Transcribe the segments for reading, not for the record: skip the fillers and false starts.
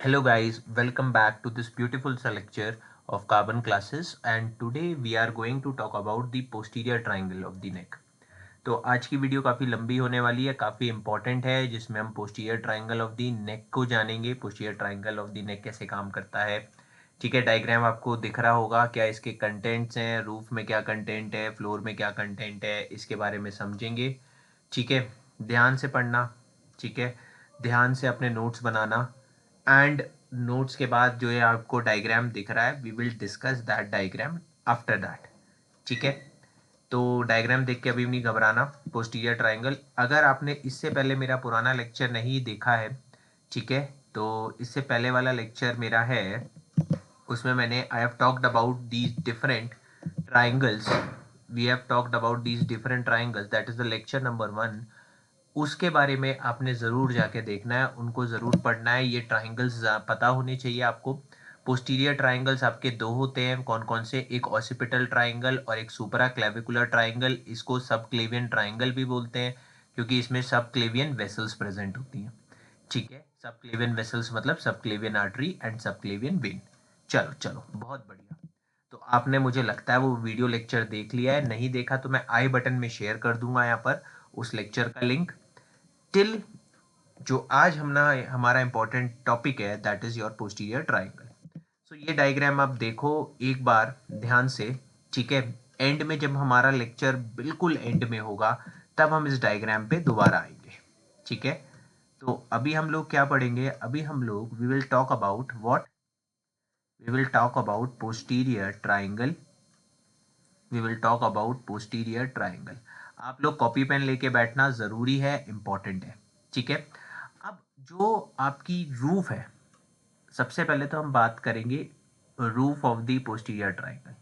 Hello guys, welcome back to this beautiful lecture of carbon classes and today we are going to talk about the posterior triangle of the neck. तो आज की video काफ़ी लंबी होने वाली है, काफ़ी इंपॉर्टेंट है जिसमें हम पोस्टीरियर ट्रायंगल ऑफ द नेक को जानेंगे। पोस्टीरियर ट्रायंगल ऑफ द नेक कैसे काम करता है। ठीक है, डायग्राम आपको दिख रहा होगा, क्या इसके कंटेंट्स हैं, रूफ में क्या कंटेंट है, फ्लोर में क्या कंटेंट है, इसके बारे में समझेंगे। ठीक है, ध्यान से पढ़ना। ठीक है, ध्यान से अपने नोट्स बनाना एंड नोट्स के बाद जो है आपको डायग्राम दिख रहा है, we will discuss that diagram after that. ठीक है, तो डायग्राम देख के अभी नहीं घबराना। पोस्टीरियर ट्रायंगल, अगर आपने इससे पहले मेरा पुराना लेक्चर नहीं देखा है, ठीक है, तो इससे पहले वाला लेक्चर मेरा है, उसमें मैंने I have talked about these different triangles. We have talked about these different triangles, that is the lecture number 1। उसके बारे में आपने ज़रूर जाके देखना है, उनको ज़रूर पढ़ना है। ये ट्राइंगल्स पता होने चाहिए आपको। पोस्टीरियर ट्राइंगल्स आपके दो होते हैं, कौन कौन से, एक ऑसिपिटल ट्राइंगल और एक सुपरा क्लेविकुलर ट्राइंगल। इसको सब क्लेवियन ट्राइंगल भी बोलते हैं क्योंकि इसमें सब क्लेवियन वेसल्स प्रेजेंट होती हैं। ठीक है, सब क्लेवियन वेसल्स मतलब सब क्लेवियन आर्टरी एंड सब क्लेवियन वेन। चलो चलो, बहुत बढ़िया। तो आपने, मुझे लगता है, वो वीडियो लेक्चर देख लिया है। नहीं देखा तो मैं आई बटन में शेयर कर दूंगा यहाँ पर उस लेक्चर का लिंक। टिल जो आज हमारा इंपॉर्टेंट टॉपिक है, that is your posterior triangle. So ये डायग्राम आप देखो एक बार ध्यान से। ठीक है, एंड में जब हमारा लेक्चर बिल्कुल एंड में होगा तब हम इस डायग्राम पे दोबारा आएंगे। ठीक है, तो अभी हम लोग क्या पढ़ेंगे, अभी हम लोग we will talk about what, we will talk about posterior triangle. We will talk about posterior triangle. आप लोग कॉपी पेन लेके बैठना ज़रूरी है, इम्पॉर्टेंट है। ठीक है, अब जो आपकी रूफ है, सबसे पहले तो हम बात करेंगे roof of the posterior triangle.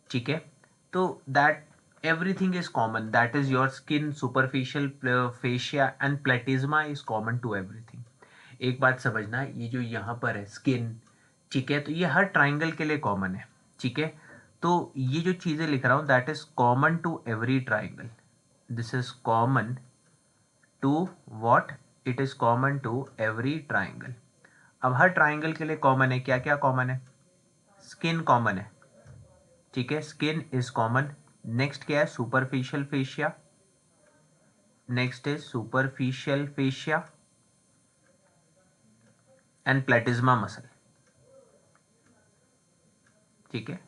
ठीक है, तो that everything is common, that is your skin, superficial fascia and platysma is common to everything. एक बात समझना, ये जो यहाँ पर है स्किन, ठीक है, तो ये हर ट्राइंगल के लिए कॉमन है। ठीक है, तो ये जो चीज़ें लिख रहा हूँ that is common to every triangle. This is common to what, it is common to every triangle. अब हर ट्राइंगल के लिए कॉमन है, क्या क्या कॉमन है, स्किन कॉमन है। ठीक है, स्किन इज कॉमन। नेक्स्ट क्या है, superficial fascia. Next is superficial fascia and platysma muscle. ठीक है,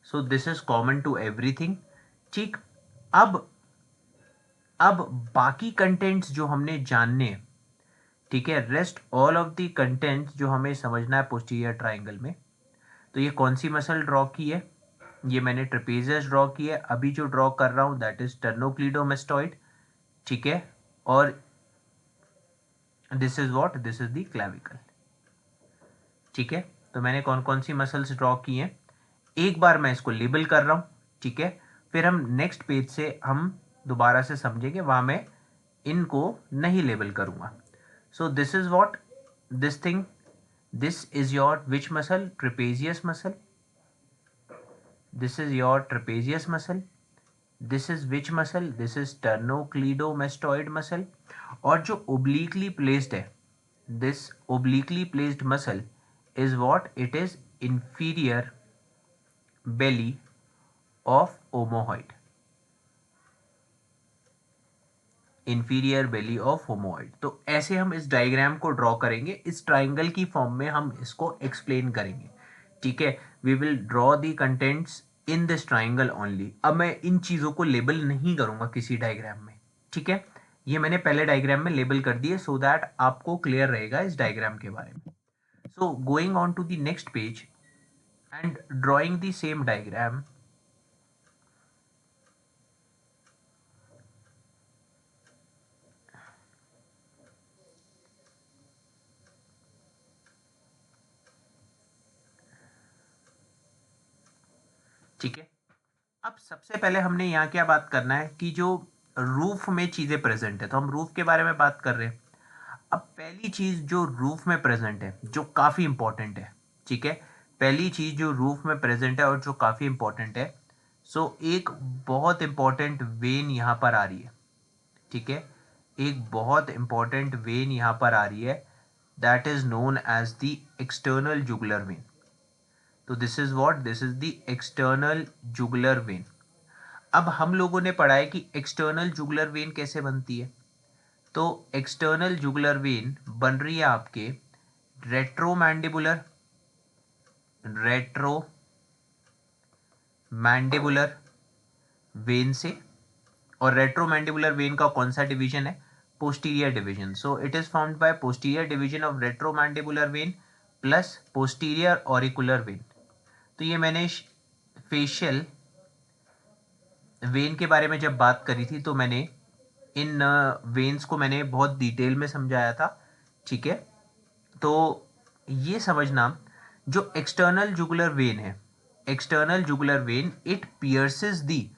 so this is common to everything. ठीक, अब अब बाकी कंटेंट्स जो हमने जानने हैं, ठीक है, rest all of the contents जो हमें समझना है पोस्टीरियर ट्राइंगल में। तो ये कौन सी मसल ड्रॉ की है, ये मैंने ट्रेपेजियस ड्रॉ की है। अभी जो ड्रॉ कर रहा हूं दैट इज स्टर्नोक्लीडोमेस्टॉइड। ठीक है, और this is what, this is the clavicle. ठीक है, तो मैंने कौन कौन सी मसल्स ड्रॉ की हैं, एक बार मैं इसको लेबल कर रहा हूं। ठीक है, फिर हम नेक्स्ट पेज से हम दोबारा से समझेंगे, वहां मैं इनको नहीं लेबल करूंगा। सो this is what, this thing, this is your which muscle, trapezius muscle. This is your trapezius muscle. This is which muscle, this is sternocleidomastoid muscle. और जो ओब्लिकली प्लेस्ड है, this obliquely placed muscle is what, it is inferior belly of omoid। inferior belly of omoid। तो ऐसे हम इस diagram को draw करेंगे, इस ट्राइंगल की फॉर्म में हम इसको एक्सप्लेन करेंगे। ठीक है, we will draw the contents in this triangle only. अब मैं इन चीज़ों को लेबल नहीं करूंगा किसी डायग्राम में। ठीक है, ये मैंने पहले डायग्राम में लेबल कर दिए सो दैट आपको क्लियर रहेगा इस डायग्राम के बारे में। So going on to the next page and drawing the same diagram, ठीक है। अब सबसे पहले हमने यहाँ क्या बात करना है कि जो रूफ में चीज़ें प्रेजेंट है, तो हम रूफ के बारे में बात कर रहे हैं। अब पहली चीज़ जो रूफ में प्रेजेंट है, जो काफ़ी इंपॉर्टेंट है, ठीक है, पहली चीज़ जो रूफ में प्रेजेंट है और जो काफ़ी इंपॉर्टेंट है, सो एक बहुत इंपॉर्टेंट वेन यहाँ पर आ रही है। ठीक है, एक बहुत इंपॉर्टेंट वेन यहाँ पर आ रही है, that is known as the external jugular vein. तो this is what, this is the external jugular when. अब हम लोगों ने पढ़ा है कि एक्सटर्नल जुगुलर वेन कैसे बनती है. तो एक्सटर्नल जुगुलर वेन बन रही है आपके रेट्रोमैंडिबुलर वेन से. और रेट्रोमैंडिबुलर वेन का कौन सा डिवीजन है? Posterior division. So it is formed by posterior division of retromandibular vein plus posterior auricular vein. तो ये मैंने फेशियल वेन के बारे में जब बात करी थी तो मैंने इन वेन्स को मैंने बहुत डिटेल में समझाया था. ठीक है, तो ये समझना, जो एक्सटर्नल जुगुलर वेन है, external jugular when it pierces the,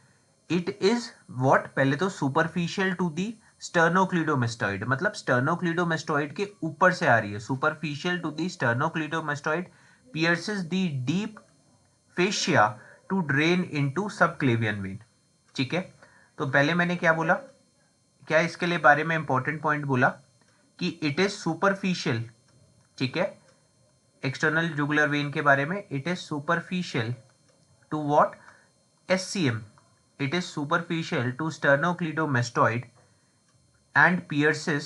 it is what, पहले तो सुपरफिशियल टू दी स्टर्नोक्लीडोमेस्टॉइड, मतलब स्टर्नोक्लीडोमेस्टॉइड के ऊपर से आ रही है. Superficial to the sternocleidomastoid pierces the deep fascia to drain into subclavian vein. ठीक है, तो पहले मैंने क्या बोला, क्या इसके लिए बारे में इंपॉर्टेंट पॉइंट बोला कि इट इज सुपरफिशियल. ठीक है, एक्सटर्नल जुगुलर वेन के बारे में, it is superficial to what, SCM, it is superficial to sternocleidomastoid and pierces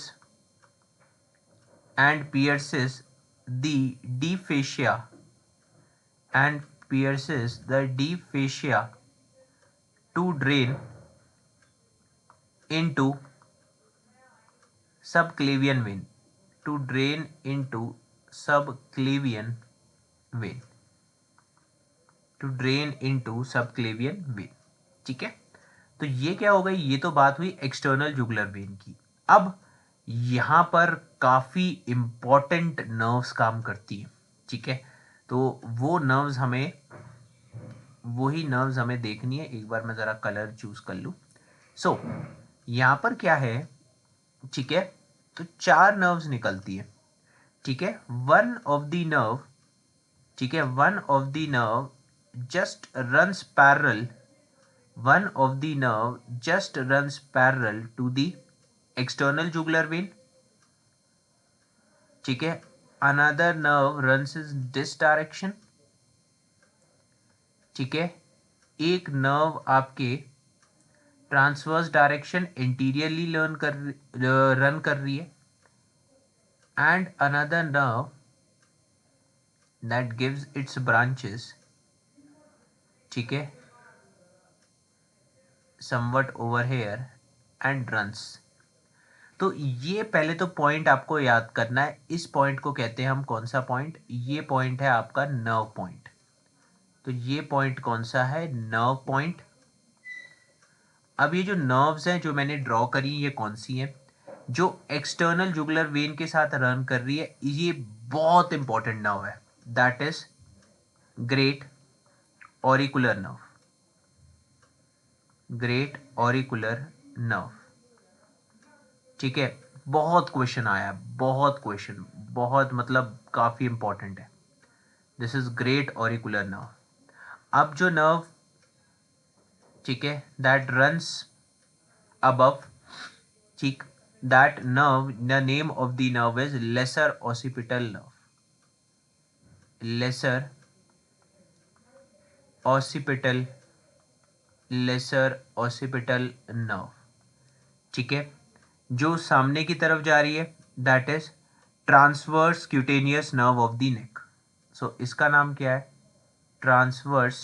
the deep fascia and pierces the deep fascia to drain into subclavian vein, to drain into subclavian vein, to drain into subclavian vein. ठीक है, तो ये क्या हो गई, ये तो बात हुई एक्सटर्नल जुगुलर वेन की. अब यहां पर काफी इंपॉर्टेंट नर्व्स काम करती है. ठीक है, तो वही नर्व्स हमें देखनी है. एक बार मैं जरा कलर चूज कर लूं. सो यहां पर क्या है, ठीक है, तो 4 नर्व्स निकलती है. ठीक है, वन ऑफ द नर्व, ठीक है, one of the nerve just runs parallel, one of the nerve just runs parallel to the external jugular vein. ठीक है, another nerve runs in this direction. ठीक है, एक नर्व आपके ट्रांसवर्स डायरेक्शन इंटीरियरली रन कर रही है, and another nerve that gives it's branches, ठीक है, somewhat over here and runs. तो ये पहले तो पॉइंट आपको याद करना है. इस पॉइंट को कहते हैं हम कौन सा पॉइंट, ये पॉइंट है आपका नर्व पॉइंट. तो ये पॉइंट कौन सा है, नर्व पॉइंट. अब ये जो नर्व्स हैं जो मैंने ड्रॉ करी, ये कौन सी हैं, जो एक्सटर्नल जुगुलर वेन के साथ रन कर रही है. ये बहुत इंपॉर्टेंट नर्व है, that is great auricular nerve, great auricular nerve. ठीक है, बहुत क्वेश्चन आया, बहुत क्वेश्चन, बहुत मतलब काफी इंपॉर्टेंट है. This is great auricular nerve. अब जो नर्व, ठीक है, दैट रन्स अबव, ठीक, that nerve, the name of the nerve is lesser occipital nerve, lesser occipital, lesser occipital nerve. ठीक है, जो सामने की तरफ जा रही है, that is transverse cutaneous nerve of the neck. So इसका नाम क्या है, transverse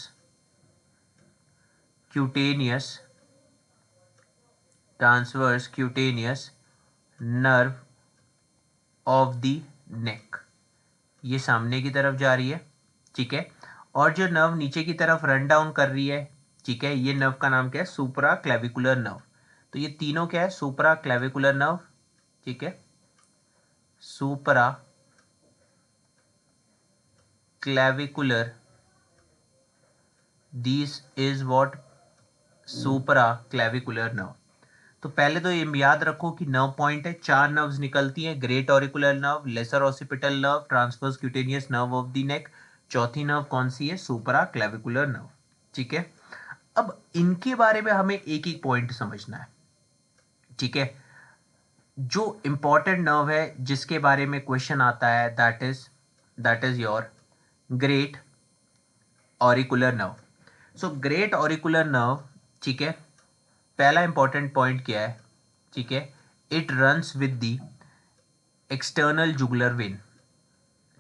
cutaneous, transverse cutaneous nerve of the neck. ये सामने की तरफ जा रही है. ठीक है, और जो नर्व नीचे की तरफ रन डाउन कर रही है, ठीक है, ये नर्व का नाम क्या है, सुप्रा क्लेविकुलर नर्व. तो ये तीनों क्या है, सुप्रा क्लेविकुलर नर्व. ठीक है, supra clavicular, this is what, supra clavicular nerve. तो पहले तो ये याद रखो कि नर्व पॉइंट है, 4 नर्व्स निकलती हैं, great auricular nerve, lesser occipital nerve, transverse cutaneous nerve of the neck. चौथी नर्व कौन सी है, सुप्रा क्लेविकुलर नर्व. ठीक है, अब इनके बारे में हमें एक एक पॉइंट समझना है. ठीक है, जो इम्पोर्टेंट नर्व है जिसके बारे में क्वेश्चन आता है that is your great auricular nerve. So great auricular nerve, ठीक है, पहला इंपॉर्टेंट पॉइंट क्या है, ठीक है, it runs with the external jugular when.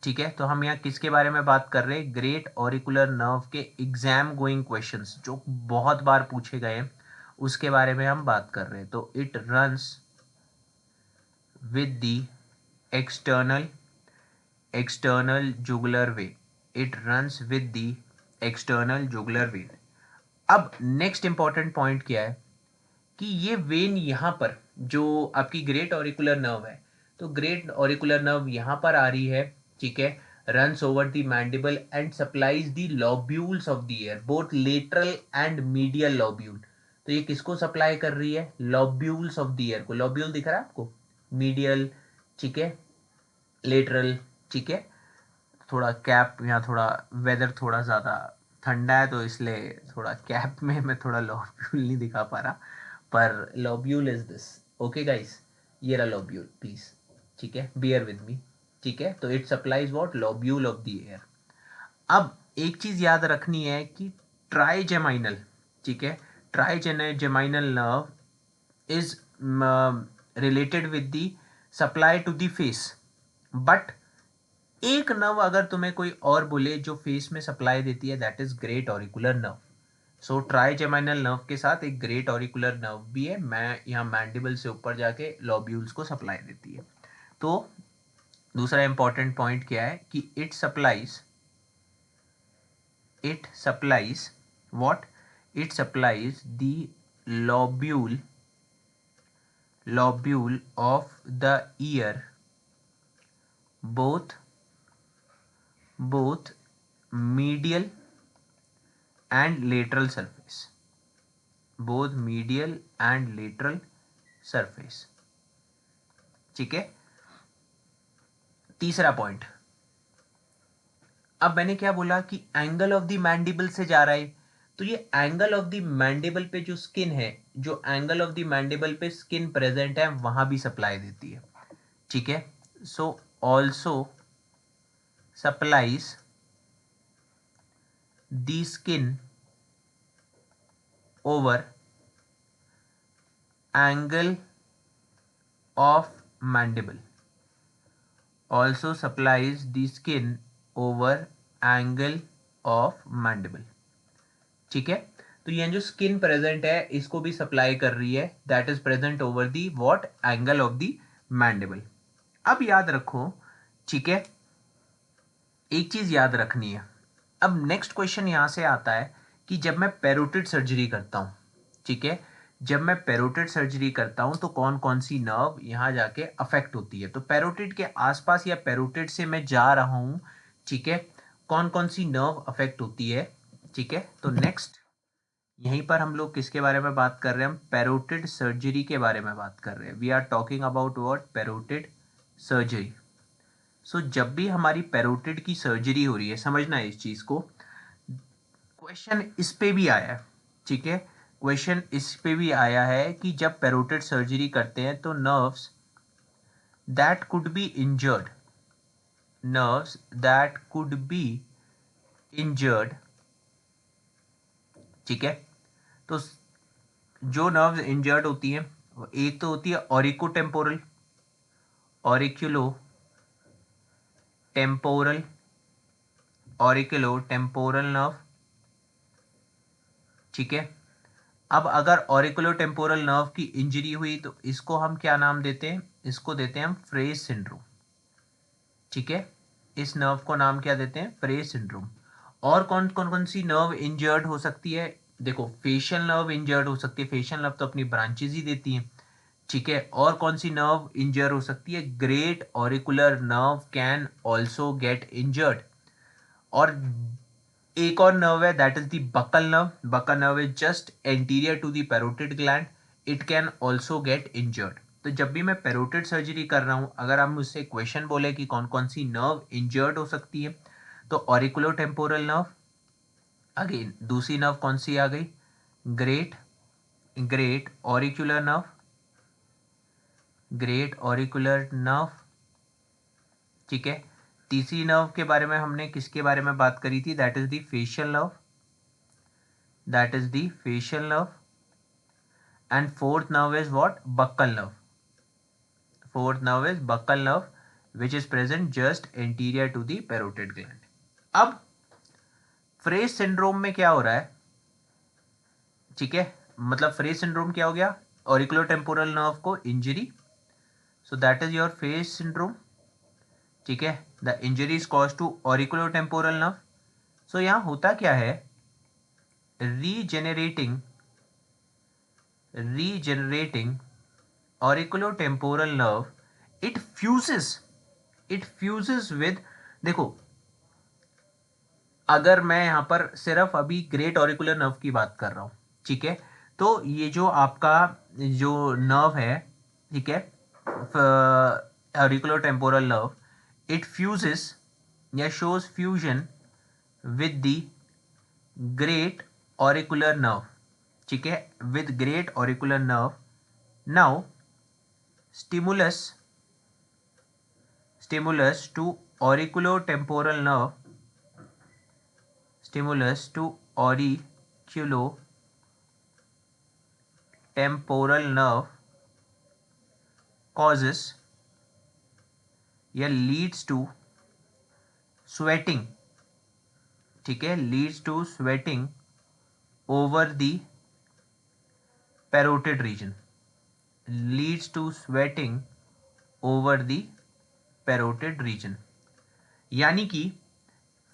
ठीक है, तो हम यहाँ किसके बारे में बात कर रहे हैं, ग्रेट ऑरिकुलर नर्व के एग्जाम गोइंग क्वेश्चंस जो बहुत बार पूछे गए हैं उसके बारे में हम बात कर रहे हैं। तो it runs with the external external jugular when. It runs with the external jugular when. अब नेक्स्ट इंपॉर्टेंट पॉइंट क्या है कि ये वेन यहाँ पर जो आपकी ग्रेट ऑरिकुलर नर्व है, तो ग्रेट ऑरिकुलर नर्व यहाँ पर आ रही है, ठीक है, runs over the mandible and supplies the lobules of the ear, both lateral and medial lobule. तो ये किसको सप्लाई कर रही है, लॉब्यूल्स ऑफ द ईयर को। लॉब्यूल दिख रहा है आपको, मीडियल, ठीक है, लेटरल, ठीक है। थोड़ा कैप, यहाँ थोड़ा वेदर थोड़ा ज़्यादा ठंडा है तो इसलिए थोड़ा कैप में मैं थोड़ा लॉब्यूल नहीं दिखा पा रहा, पर lobule is this. Okay guys, ये रहा लॉब्यूल, प्लीज, ठीक है, बियर विद मी, ठीक है। तो it supplies what, lobule of the air. अब एक चीज याद रखनी है कि ट्राइजेमाइनल, ठीक है, trigeminal nerve is related with the supply to the face, but एक नर्व अगर तुम्हें कोई और बोले जो फेस में सप्लाई देती है, that is great auricular nerve. So trigeminal nerve के साथ एक ग्रेट ऑरिकुलर नर्व भी है, मैं यहाँ मैंडिबल से ऊपर जाके लॉब्यूल्स को सप्लाई देती है। तो दूसरा इंपॉर्टेंट पॉइंट क्या है कि it supplies what, it supplies the lobule lobule of the ear, both medial and lateral surface, both medial and lateral surface, ठीक है। तीसरा पॉइंट, अब मैंने क्या बोला कि एंगल ऑफ द मैंडिबल से जा रहा है, तो ये एंगल ऑफ द मैंडिबल पे जो स्किन है, जो एंगल ऑफ द मैंडिबल पे स्किन प्रेजेंट है वहां भी सप्लाई देती है, ठीक है। So also supplies the skin over angle of mandible, also supplies the skin over angle of mandible, ठीक है। तो ये जो स्किन प्रेजेंट है इसको भी सप्लाई कर रही है, that is present over the what, angle of the mandible. अब याद रखो, ठीक है, एक चीज याद रखनी है। अब नेक्स्ट क्वेश्चन यहां से आता है कि जब मैं पेरोटिड सर्जरी करता हूं, ठीक है, जब मैं पेरोटिड सर्जरी करता हूं तो कौन कौन सी नर्व यहां जाके अफेक्ट होती है। तो पेरोटिड के आसपास या पेरोटिड से मैं जा रहा हूं, ठीक है, कौन कौन सी नर्व अफेक्ट होती है, ठीक है। तो नेक्स्ट यहीं पर हम लोग किसके बारे में बात कर रहे हैं, हम पेरोटिड सर्जरी के बारे में बात कर रहे हैं। We are talking about what, parotid surgery. So जब भी हमारी पेरोटिड की सर्जरी हो रही है, समझना है इस चीज को, क्वेश्चन इस पे भी आया है, ठीक है, क्वेश्चन इस पे भी आया है कि जब पेरोटिड सर्जरी करते हैं तो nerves that could be injured, nerves that could be injured, ठीक है। तो जो नर्व्स इंजर्ड होती हैं, एक तो होती है auriculo temporal, auriculo temporal, auriculo temporal nerve, ठीक है। अब अगर ऑरिकुलो टेम्पोरल नर्व की इंजरी हुई तो इसको हम क्या नाम देते हैं, इसको देते हैं हम फ्रेज सिंड्रोम, ठीक है। इस नर्व को नाम क्या देते हैं, फ्रेज सिंड्रोम। और कौन कौन कौन सी नर्व इंजर्ड हो सकती है, देखो फेशियल नर्व इंजर्ड हो सकती है, फेशियल नर्व तो अपनी ब्रांचेज ही देती हैं, ठीक है। और कौन सी नर्व इंजर हो सकती है, great auricular nerve can also get injured. और एक और नर्व है that is the buccal nerve, buccal nerve is just anterior to the parotid gland, it can also get injured. तो जब भी मैं पैरोटिड सर्जरी कर रहा हूं, अगर आप मुझसे क्वेश्चन बोले कि कौन कौन सी नर्व इंजर्ड हो सकती है, तो ऑरिकुलो टेम्पोरल नर्व, अगेन दूसरी नर्व कौन सी आ गई, great great auricular nerve, great auricular nerve, ठीक है। तीसरी नर्व के बारे में हमने किसके बारे में बात करी थी, that is the facial nerve, that is the facial nerve. And fourth nerve is what, buccal nerve, fourth nerve is buccal nerve which is present just anterior to the parotid gland. अब Frey's syndrome में क्या हो रहा है, ठीक है, मतलब phrase syndrome क्या हो गया, ऑरिकुलोटेम्पोरल नर्व को injury, so that is your Frey's syndrome, ठीक है। The injury is cause to auriculotemporal nerve. So यहां होता क्या है, रीजेनरेटिंग auriculotemporal nerve, it fuses with, देखो अगर मैं यहां पर सिर्फ अभी ग्रेट ऑरिकुलर नर्व की बात कर रहा हूं, ठीक है, तो ये जो आपका जो नर्व है, ठीक है, ऑरिकुलोटेम्पोरल नर्व, इट फ्यूजेस या shows fusion with the great auricular nerve, ठीक है, with great auricular nerve. Now stimulus to auriculotemporal nerve, stimulus to auriculotemporal nerve causes या leads to sweating, ठीक है, leads to sweating over the parotid region, leads to sweating over the parotid region। यानी कि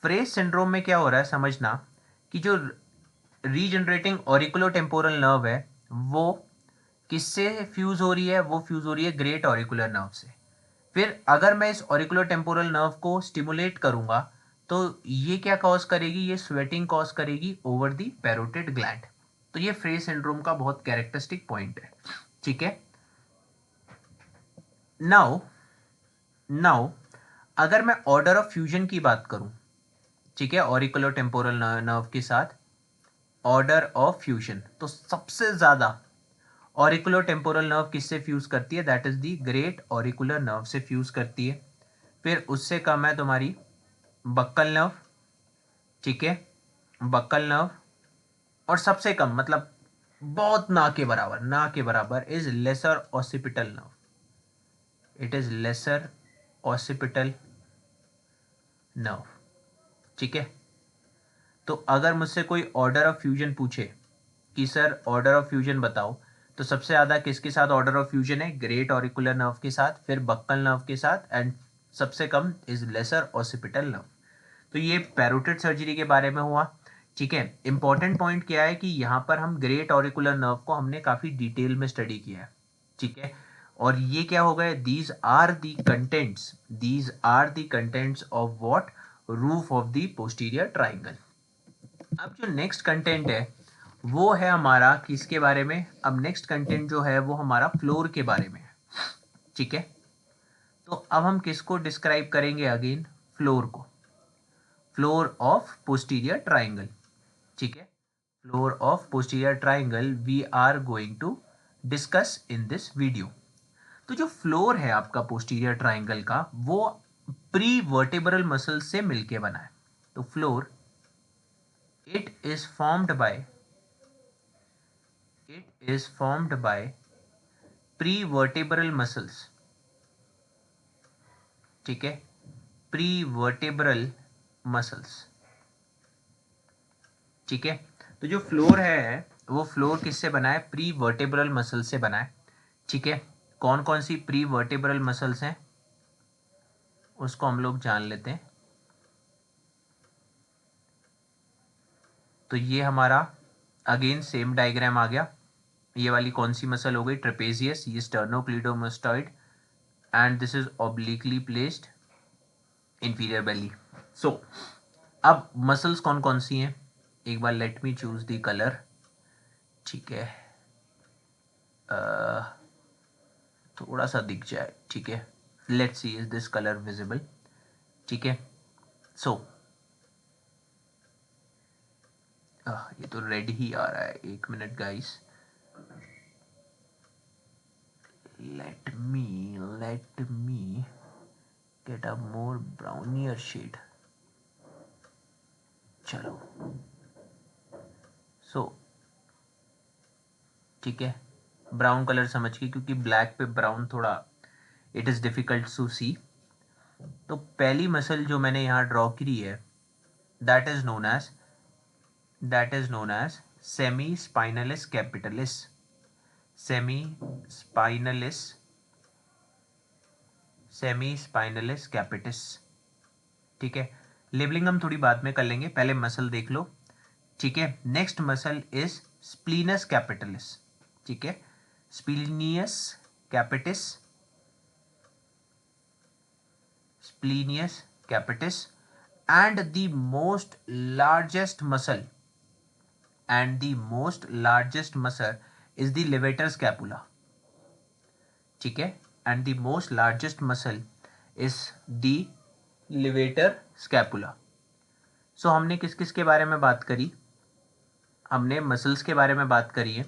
phrase syndrome में क्या हो रहा है समझना, कि जो रीजनरेटिंग ऑरिकुलोटेम्पोरल नर्व है वो किससे फ्यूज हो रही है, वो फ्यूज हो रही है ग्रेट ऑरिकुलर नर्व से। फिर अगर मैं इस ऑरिकुलोटेम्पोरल नर्व को स्टिमुलेट करूंगा तो ये क्या कॉज करेगी, ये स्वेटिंग कॉज करेगी ओवर द पैरोटिड ग्लैंड। तो ये फ्रेज सिंड्रोम का बहुत कैरेक्टरिस्टिक पॉइंट है, ठीक है। नाउ नाउ अगर मैं ऑर्डर ऑफ फ्यूजन की बात करूं, ठीक है, ऑरिकुलोटेम्पोरल नर्व के साथ ऑर्डर ऑफ फ्यूजन, तो सबसे ज्यादा ऑरिकुलोटेम्पोरल नर्व किससे फ्यूज करती है, that is the great auricular nerve से फ्यूज करती है। फिर उससे कम है तुम्हारी बक्कल नर्व, ठीक है, बक्कल नर्व। और सबसे कम मतलब बहुत ना के बराबर is lesser occipital nerve, it is lesser occipital nerve, ठीक है। तो अगर मुझसे कोई ऑर्डर ऑफ फ्यूजन पूछे कि सर ऑर्डर ऑफ फ्यूजन बताओ, तो सबसे ज़्यादा किसके साथ ऑर्डर ऑफ फ्यूजन है, ग्रेट ऑरिकुलर नर्व के साथ, फिर बक्कल नर्व के साथ, एंड सबसे come is lesser occipital nerve. तो ये पैरोटिड सर्जरी के बारे में हुआ, ठीक है। इंपॉर्टेंट पॉइंट क्या है कि यहाँ पर हम ग्रेट ऑरिकुलर नर्व को हमने काफ़ी डिटेल में स्टडी किया है, ठीक है। और ये क्या हो गए, these are the contents of what, roof of the posterior triangle. अब जो नेक्स्ट कंटेंट है वो है हमारा किसके बारे में, अब नेक्स्ट कंटेंट जो है वो हमारा फ्लोर के बारे में है, ठीक है। तो अब हम किसको डिस्क्राइब करेंगे, अगेन फ्लोर को, फ्लोर ऑफ पोस्टीरियर ट्राइंगल, ठीक है, floor of posterior triangle we are going to discuss in this video. तो जो फ्लोर है आपका पोस्टीरियर ट्राइंगल का वो प्री वर्टेब्रल मसल से मिलके बना है। तो floor it is formed by prevertebral muscles, ठीक है, prevertebral muscles, ठीक है। तो जो फ्लोर है वो फ्लोर किससे बना है, प्रीवर्टेब्रल मसल से बना है, ठीक है। कौन कौन सी प्रीवर्टेब्रल मसल्स हैं उसको हम लोग जान लेते हैं। तो ये हमारा अगेन सेम डायग्राम आ गया, ये वाली कौन सी मसल हो गई, ट्रेपेजियस, ये sternocleidomastoid, and this is obliquely placed inferior belly. So अब मसल्स कौन कौन सी हैं, एक बार let me choose the colour, ठीक है, थोड़ा सा दिख जाए, ठीक है, let's see is this colour visible, ठीक है। सो ये तो रेड ही आ रहा है, एक minute guys, let me get a more brownier shade. चलो सो ठीक है, ब्राउन कलर समझ के, क्योंकि ब्लैक पे ब्राउन थोड़ा it is difficult to see. तो पहली मसल जो मैंने यहाँ ड्रॉ की है that is known as semi spinalis capitalis. Semi spinalis capitis. ठीक है, लेबलिंग हम थोड़ी बाद में कर लेंगे, पहले मसल देख लो। ठीक है, नेक्स्ट मसल इज स्प्लीनस कैपिटलिस। ठीक है, splenius capitis, and the most largest muscle is the levator scapula. ठीक है, and the most largest muscle is the levator scapula. So हमने किस किस के बारे में बात करी? हमने मसल्स के बारे में बात करी है।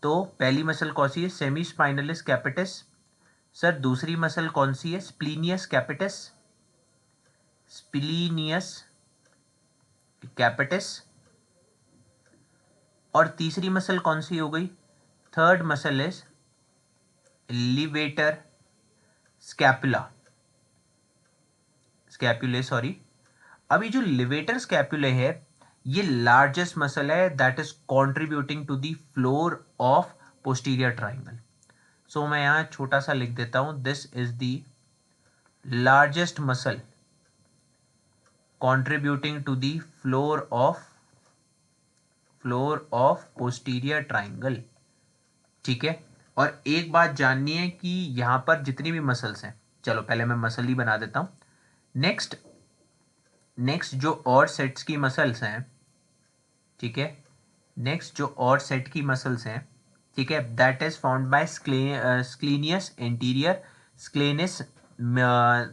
तो पहली मसल कौन सी है? Semi spinalis capitis. सर दूसरी मसल कौन सी है? Splenius capitis. और तीसरी मसल कौन सी हो गई? Third muscle is levator scapulae sorry. अभी जो लिवेटर स्कैपुले है ये लार्जेस्ट मसल है that is contributing to the floor of posterior triangle. So मैं यहां छोटा सा लिख देता हूं, this is the largest muscle contributing to the floor of posterior triangle. ठीक है, और एक बात जाननी है कि यहां पर जितनी भी मसल्स हैं, चलो पहले मैं मसल ही बना देता हूं। नेक्स्ट जो और सेट्स की मसल्स हैं, ठीक है, नेक्स्ट जो और सेट की मसल्स हैं, ठीक है, that is found by scalenus anterior, scalenus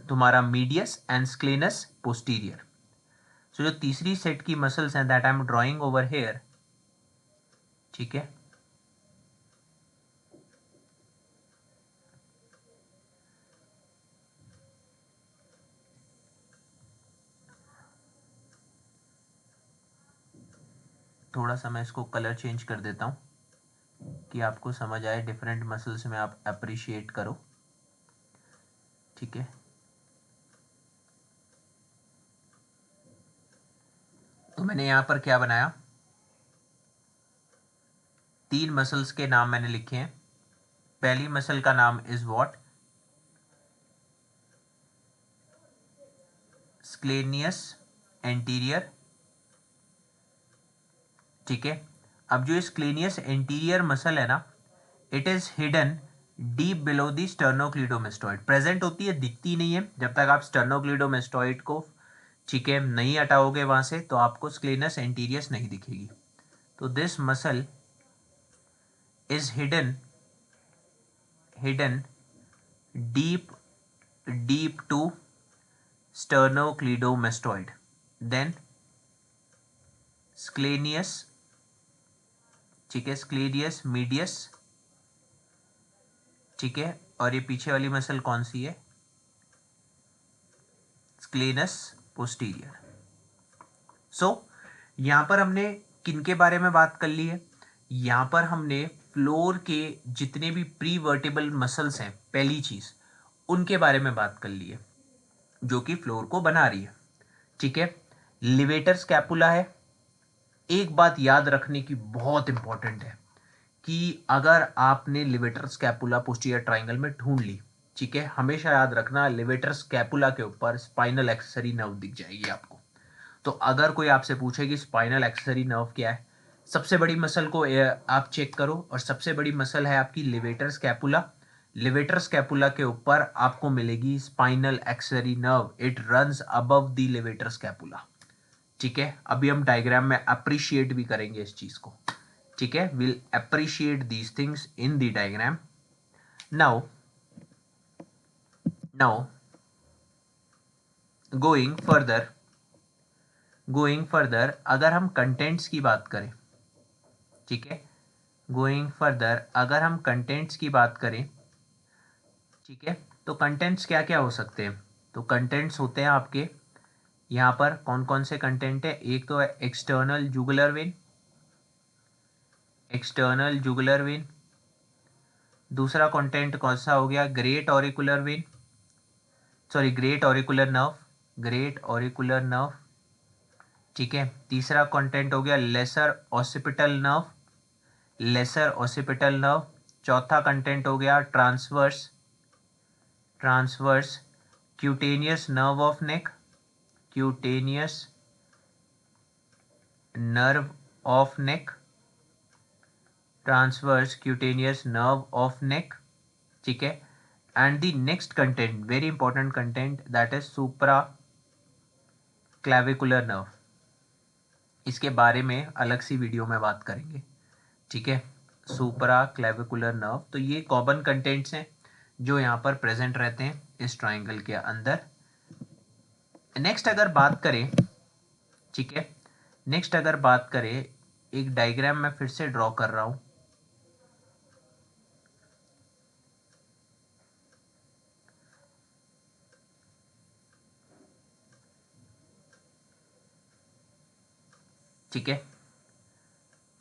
तुम्हारा medius and scalenus posterior. So जो तीसरी सेट की मसल्स हैं that I am drawing over here. ठीक है, थोड़ा सा मैं इसको कलर चेंज कर देता हूं कि आपको समझ आए, डिफरेंट मसल्स में आप अप्रिशिएट करो। ठीक है, तो मैंने यहां पर क्या बनाया, 3 मसल्स के नाम मैंने लिखे हैं। पहली मसल का नाम इज व्हाट? स्क्लेनियस एंटीरियर। ठीक है, अब जो स्क्लेनियस एंटीरियर मसल है ना, it is hidden deep below the sternocleidomastoid. Present होती है, दिखती नहीं है जब तक आप स्टर्नोक्लीडोमेस्टोइड को, ठीक है, नहीं हटाओगे वहां से, तो आपको स्क्लेनस एंटीरियस नहीं दिखेगी। तो this muscle is hidden deep to sternocleidomastoid, then sclenius, ठीक है, स्क्लेनियस मीडियस। ठीक है, और ये पीछे वाली मसल कौन सी है? स्क्लेनस पोस्टीरियर। सो यहां पर हमने किनके बारे में बात कर ली है? यहां पर हमने फ्लोर के जितने भी प्री वर्टिबल मसल्स हैं, पहली चीज उनके बारे में बात कर ली है जो कि फ्लोर को बना रही है। ठीक है, लिवेटर स्कैपुला है। एक बात याद रखने की बहुत इंपॉर्टेंट है कि अगर आपने लिवेटर स्कैपुला पोस्टीरियर ट्राइंगल में ढूंढ ली, ठीक है, हमेशा याद रखना लिवेटर स्कैपुला के ऊपर स्पाइनल एक्सेसरी नर्व दिख जाएगी आपको। तो अगर कोई आपसे पूछे कि स्पाइनल एक्सेसरी नर्व क्या है, सबसे बड़ी मसल को आप चेक करो, और सबसे बड़ी मसल है आपकी लिवेटर स्कैपुला। लिवेटर स्कैपुला के ऊपर आपको मिलेगी spinal accessory nerve, it runs above the levator scapula. ठीक है, अभी हम डायग्राम में अप्रिशिएट भी करेंगे इस चीज को। ठीक है, will appreciate these things in the diagram. Now going further अगर हम कंटेंट्स की बात करें, ठीक है, गोइंग फर्दर अगर हम कंटेंट्स की बात करें, ठीक है। तो कंटेंट्स क्या क्या हो सकते हैं? तो कंटेंट्स होते हैं आपके यहाँ पर कौन कौन से कंटेंट है? एक तो है external jugular vein, external jugular vein. दूसरा कंटेंट कौन सा हो गया? Great auricular vein, sorry great auricular nerve, great auricular nerve. ठीक है। तीसरा कंटेंट हो गया lesser occipital nerve, lesser occipital nerve. चौथा कंटेंट हो गया transverse, transverse cutaneous nerve of neck, cutaneous nerve of neck, transverse cutaneous nerve of neck. ठीक है। And the next content, very important content, that is supra clavicular nerve. इसके बारे में अलग सी video में बात करेंगे। ठीक है। सुपरा क्लैविकुलर नर्व। तो ये कॉमन कंटेंट्स हैं जो यहाँ पर प्रेजेंट रहते हैं इस ट्राइंगल के अंदर। नेक्स्ट अगर बात करें, ठीक है, नेक्स्ट अगर बात करें, एक डायग्राम मैं फिर से ड्रॉ कर रहा हूं। ठीक है।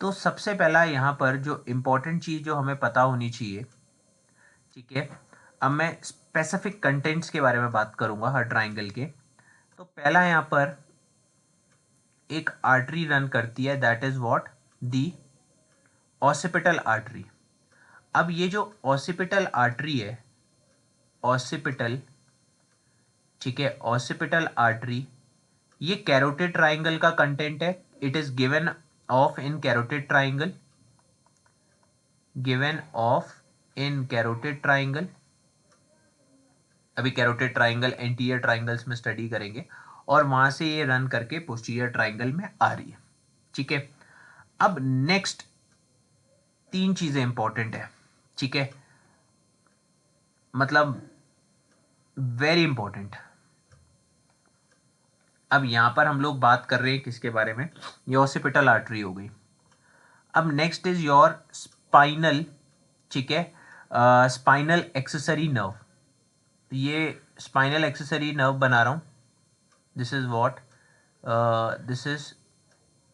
तो सबसे पहला यहाँ पर जो इम्पोर्टेंट चीज जो हमें पता होनी चाहिए, ठीक है, अब मैं स्पेसिफिक कंटेंट्स के बारे में बात करूंगा हर ट्राइंगल के। तो पहला यहाँ पर एक आर्टरी रन करती है, that is what? The occipital artery. अब ये जो ऑसिपिटल आर्टरी है, ऑसिपिटल, ठीक है, ऑसिपिटल आर्टरी, ये कैरोटिड ट्राइंगल का कंटेंट है। It is given of in carotid triangle, given of in carotid triangle. अभी कैरोटिड ट्राइंगल एंटीरियर ट्राइंगल्स में स्टडी करेंगे और वहां से ये रन करके पोस्टीरियर ट्राइंगल में आ रही है। ठीक है। अब नेक्स्ट तीन चीजें इंपॉर्टेंट है, ठीक है, मतलब वेरी इंपॉर्टेंट। अब यहां पर हम लोग बात कर रहे हैं किसके बारे में? ये ऑसिपिटल आर्टरी हो गई। अब नेक्स्ट इज योर स्पाइनल, ठीक है, स्पाइनल एक्सेसरी नर्व। ये स्पाइनल एक्सेसरी नर्व बना रहा हूं। This is what, this is,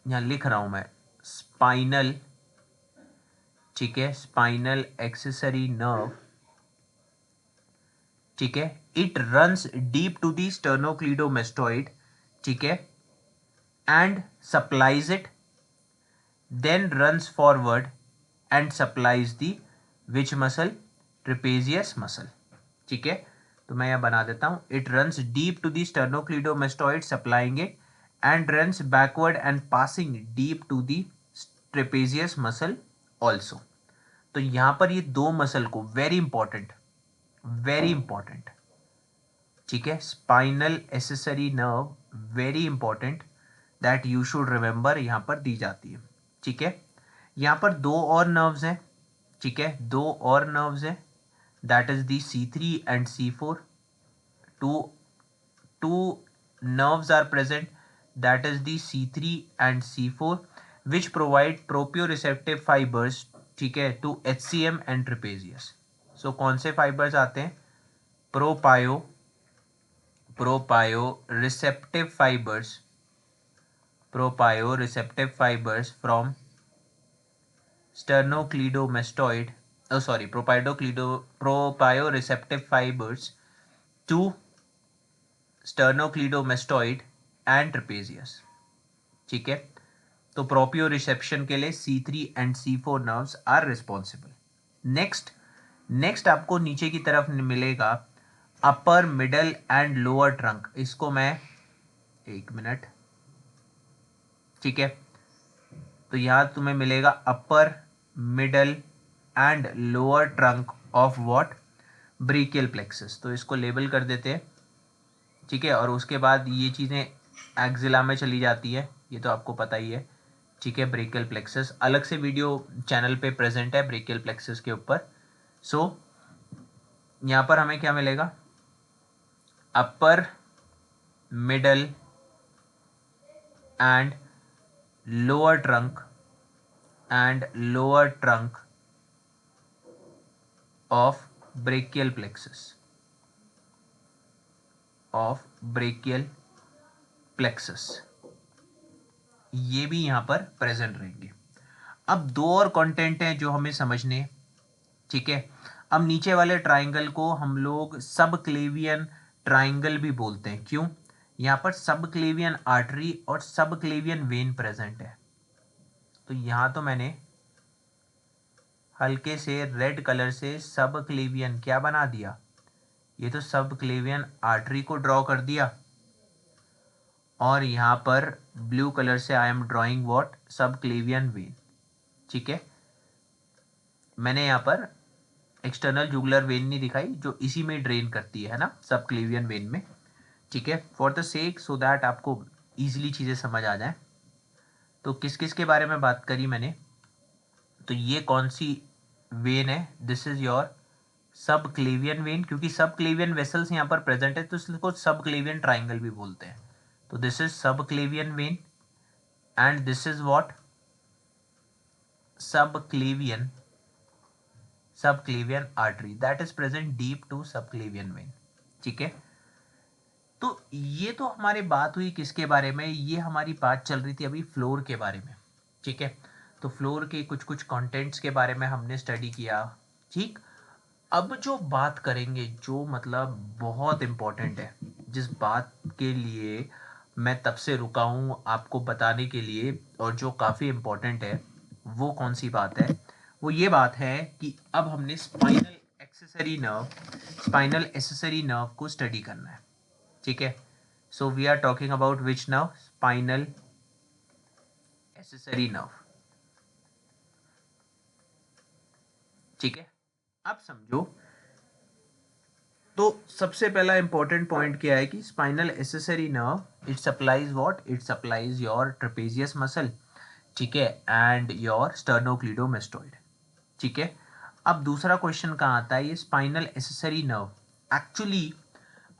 यहां लिख रहा हूं मैं स्पाइनल, ठीक है, स्पाइनल एक्सेसरी नर्व। ठीक है। It runs deep to the sternocleidomastoid, ठीक है, and supplies it, then runs forward and supplies the which muscle? Trapezius muscle। ठीक है। तो मैं यह बना देता हूं, it runs deep to the sternocleidomastoid supplying it and runs backward and passing deep to the trapezius muscle also। तो यहां पर ये दो मसल को, वेरी इंपॉर्टेंट, वेरी इंपॉर्टेंट, ठीक है, spinal accessory nerve, very important, that you should remember, यहां पर दी जाती है। ठीक है। यहां पर दो और नर्व्स हैं, ठीक है, दो और नर्व्स हैं, that is the C3 and C4। Two nerves are present, that is the C3 and C4 which provide proprioceptive fibers, ठीक है, to HCM and trapezius। so कौन से fibers आते हैं? proprioceptive fibers, proprioceptive fibers from sternocleidomastoid, oh sorry, proprioceptive fibers to sternocleidomastoid and trapezius। ठीक है। तो प्रोपियो reception के लिए C3 and C4 nerves are responsible. Next, next आपको नीचे की तरफ मिलेगा upper middle and lower trunk. इसको मैं, एक मिनट, ठीक है, तो यहां तुम्हें मिलेगा upper middle and lower trunk of what? Brachial plexus. तो इसको लेबल कर देते हैं। ठीक है। और उसके बाद ये चीज़ें एक्जिला में चली जाती है, ये तो आपको पता ही है। ठीक है। ब्रेकियल प्लेक्सस अलग से वीडियो चैनल पे प्रेजेंट है ब्रेकियल प्लेक्सस के ऊपर। सो यहाँ पर हमें क्या मिलेगा? Upper middle and lower trunk and lower trunk of brachial plexus, of brachial plexus, ये भी यहां पर प्रेजेंट रहेंगे। अब दो और कंटेंट हैं जो हमें समझने हैं, ठीक है। अब नीचे वाले ट्राइंगल को हम लोग सब क्लेवियन ट्राइंगल भी बोलते हैं। क्यों? यहां पर सब क्लेवियन आर्टरी और सब क्लेवियन वेन प्रेजेंट है। तो यहां तो मैंने हल्के से रेड कलर से सब क्लेवियन क्या बना दिया, ये तो सब क्लेवियन आर्टरी को ड्रॉ कर दिया, और यहां पर ब्लू कलर से आई एम ड्रॉइंग व्हाट, सब क्लेवियन वेन। ठीक है, मैंने यहाँ पर एक्सटर्नल जुगुलर वेन नहीं दिखाई जो इसी में ड्रेन करती है ना, सब क्लेवियन वेन में। ठीक है, for the sake so that आपको इजीली चीज़ें समझ आ जाए। तो किस किस के बारे में बात करी मैंने, तो ये कौन सी वेन है, दिस इज योर सब क्लेवियन वेन, क्योंकि सब क्लेवियन वेसल्स यहाँ पर प्रेजेंट है तो इसको सब क्लेवियन ट्राइंगल भी बोलते हैं। तो दिस इज सब क्लेवियन when and this is what, subclavian artery that is present deep to subclavian vein। ठीक है, तो ये तो हमारी बात हुई किसके बारे में, ये हमारी बात चल रही थी अभी फ्लोर के बारे में। ठीक है, तो फ्लोर के कुछ कुछ कंटेंट्स के बारे में हमने स्टडी किया। ठीक, अब जो बात करेंगे जो मतलब बहुत इंपॉर्टेंट है, जिस बात के लिए मैं तब से रुका हूँ आपको बताने के लिए, और जो काफ़ी इंपॉर्टेंट है, वो कौन सी बात है, वो ये बात है कि अब हमने स्पाइनल एक्सेसरी नर्व को स्टडी करना है। ठीक है, so we are talking about which nerve, spinal accessory nerve. ठीक है, अब समझो, तो सबसे पहला इंपॉर्टेंट पॉइंट क्या है कि spinal accessory nerve it supplies what, it supplies your trapezius muscle, ठीक है, एंड योर स्टर्नोक्लीडोमेस्टोइड। ठीक है, अब दूसरा क्वेश्चन कहाँ आता है, ये स्पाइनल एक्सेसरी नर्व एक्चुअली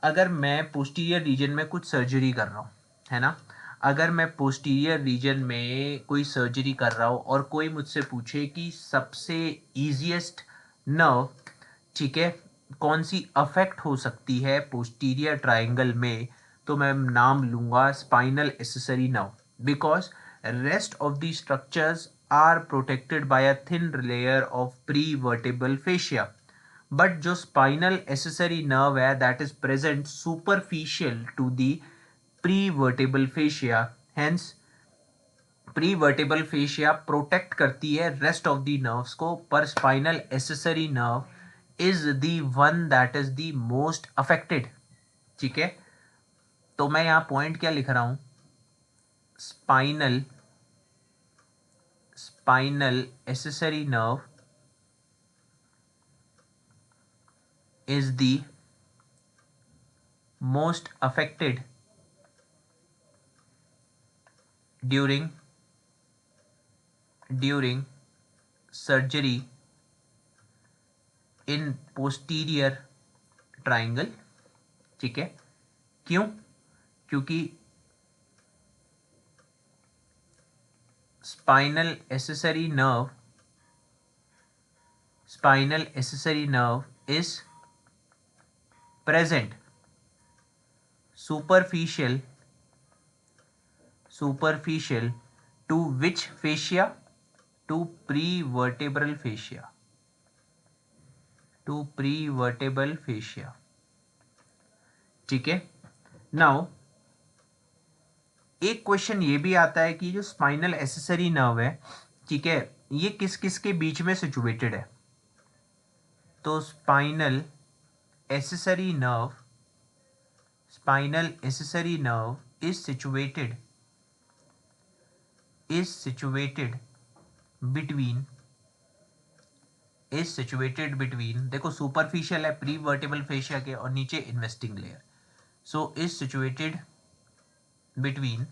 अगर मैं पोस्टीरियर रीजन में कुछ सर्जरी कर रहा हूँ, है ना, अगर मैं पोस्टीरियर रीजन में कोई सर्जरी कर रहा हूँ और कोई मुझसे पूछे कि सबसे ईजीएस्ट नर्व, ठीक है, कौन सी अफेक्ट हो सकती है पोस्टीरियर ट्राइंगल में, तो मैं नाम लूंगा spinal accessory nerve, because rest of the structures are protected by a thin layer of prevertebral fascia, but जो स्पाइनल एक्सेसरी नर्व है that is present superficial to the prevertebral fascia, hence prevertebral fascia protect करती है rest of the nerves को, पर spinal accessory nerve is the one that is the most affected. ठीक है, तो मैं यहां पॉइंट क्या लिख रहा हूं, spinal accessory nerve is the most affected during surgery in posterior triangle। ठीक है, क्यों? क्योंकि spinal accessory nerve is present superficial to which fascia, to prevertebral fascia। ठीक है, नाउ एक क्वेश्चन ये भी आता है कि जो स्पाइनल एक्सेसरी नर्व है, ठीक है, ये किस किस के बीच में सिचुएटेड है, तो spinal accessory nerve is situated between, देखो सुपरफिशियल है प्री वर्टेबल फेशिया के और नीचे investing layer, so is situated between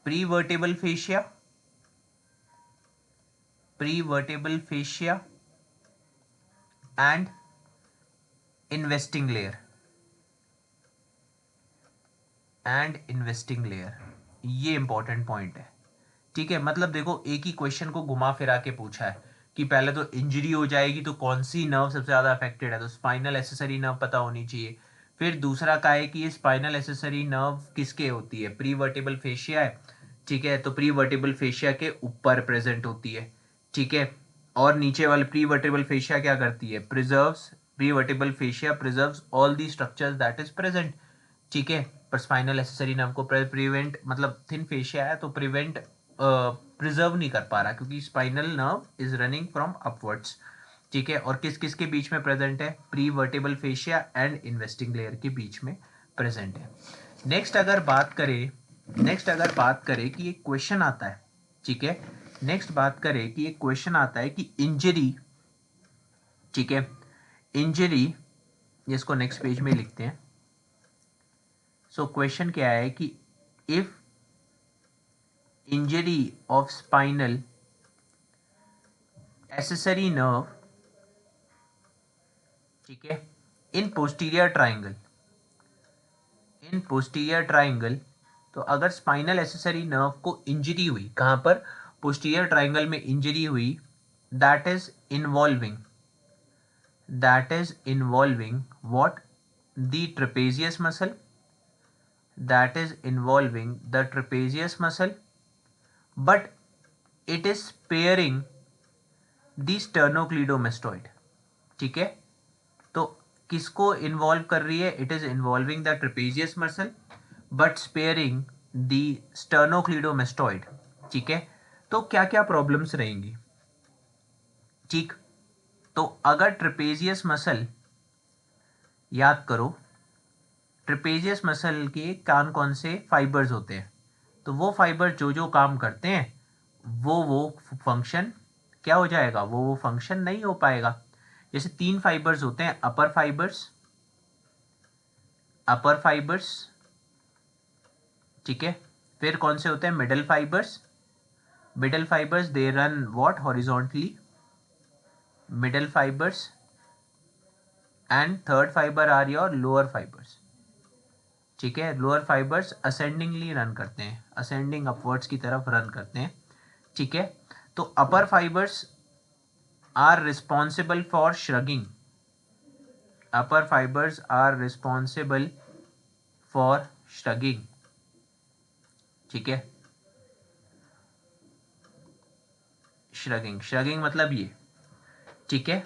prevertebral fascia and investing layer ये इंपॉर्टेंट पॉइंट है। ठीक है, मतलब देखो एक ही क्वेश्चन को घुमा फिरा के पूछा है कि पहले तो इंजरी हो जाएगी तो कौन सी नर्व सबसे ज़्यादा अफेक्टेड है, तो स्पाइनल एसेसरी नर्व पता होनी चाहिए। फिर दूसरा का है कि ये स्पाइनल एसेसरी नर्व किसके होती है, प्री वर्टिब्रल फेशिया है, ठीक है, तो प्री वर्टिब्रल फेशिया के ऊपर प्रेजेंट होती है, ठीक है। और नीचे वाले प्री वर्टिब्रल फेशिया क्या करती है, preserves, pre vertebral fascia preserves all the structures that is present, ठीक है। पर स्पाइनल एसेसरी नर्व को प्रिवेंट, मतलब थिन फेशिया है तो प्रिवेंट प्रिजर्व नहीं कर पा रहा क्योंकि spinal nerve is running from upwards, ठीक है। और किस किस के बीच में प्रेजेंट है, pre vertebral fascia and investing layer के बीच में प्रेजेंट है। नेक्स्ट अगर बात करें कि एक क्वेश्चन आता है, ठीक है, नेक्स्ट बात करें कि एक क्वेश्चन आता है कि इंजरी, ठीक है, इंजरी, जिसको नेक्स्ट पेज में लिखते हैं। सो क्वेश्चन क्या है कि if injury of spinal accessory nerve, ठीक है, इन पोस्टीरियर ट्राइंगल, तो अगर स्पाइनल एसेसरी नर्व को इंजरी हुई, कहां पर, पोस्टीरियर ट्राइंगल में इंजरी हुई, that is involving what, the trapezius muscle, that is involving the trapezius muscle, but it is sparing the sternocleidomastoid, ठीक है। तो किसको इन्वॉल्व कर रही है, it is involving the trapezius muscle but sparing the sternocleidomastoid, ठीक है। तो क्या क्या प्रॉब्लम्स रहेंगी, ठीक, तो अगर ट्रेपेजियस मसल, याद करो ट्रेपेजियस मसल के कौन से फाइबर्स होते हैं, तो वो फाइबर जो जो काम करते हैं वो फंक्शन क्या हो जाएगा, वो फंक्शन नहीं हो पाएगा। जैसे 3 फाइबर्स होते हैं, अपर फाइबर्स, ठीक है। फिर कौन से होते हैं, middle fibres they run what, horizontally, middle fibres, and third fibre are your lower fibres, ठीक है। लोअर फाइबर्स असेंडिंगली रन करते हैं, असेंडिंग अपवर्ड्स की तरफ रन करते हैं, ठीक है। तो upper fibres are responsible for shrugging, upper fibres are responsible for shrugging, ठीक है। श्रगिंग मतलब ये, ठीक है।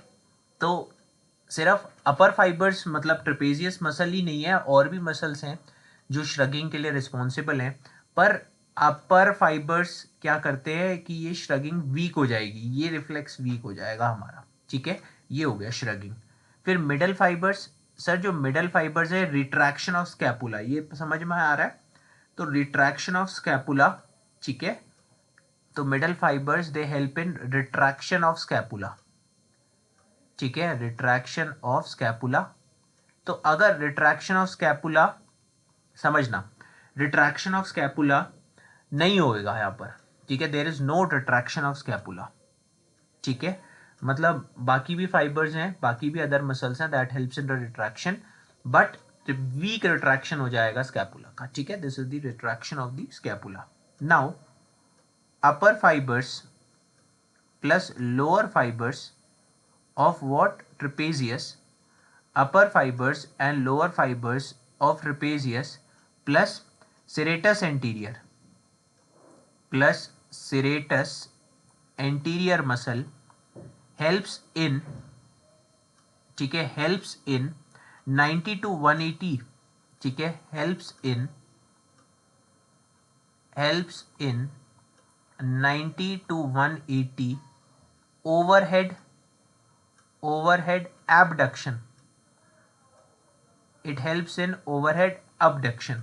तो सिर्फ अपर फाइबर्स मतलब ट्रेपेजियस मसल ही नहीं है, और भी मसल्स हैं जो श्रगिंग के लिए रिस्पॉन्सिबल हैं, पर अपर फाइबर्स क्या करते हैं कि ये श्रगिंग वीक हो जाएगी, ये रिफ्लेक्स वीक हो जाएगा हमारा, ठीक है, ये हो गया श्रगिंग। फिर मिडल फाइबर्स, सर जो मिडल फाइबर्स है, रिट्रैक्शन ऑफ स्कैपुला, ये समझ में आ रहा है, तो रिट्रैक्शन ऑफ स्कैपुला, ठीक है। तो middle fibres they help in retraction of scapula, ठीक है, रिट्रैक्शन ऑफ स्कैपुला। तो अगर रिट्रैक्शन ऑफ स्कैपुला, समझना, रिट्रैक्शन ऑफ स्कैपुला नहीं होएगा यहाँ पर, ठीक है, there is no retraction of scapula, ठीक है, मतलब बाकी भी फाइबर्स हैं, बाकी भी अदर मसल्स हैं that helps in the retraction, but weak retraction हो जाएगा स्कैपुला का, ठीक है, this is the retraction of the scapula. Now upper fibres plus lower fibres of what, trapezius, upper fibers and lower fibers of trapezius plus serratus anterior muscle helps in, ठीक है, helps in 90 to 180, ठीक है, helps in 90 to 180 overhead abduction, it helps in overhead abduction,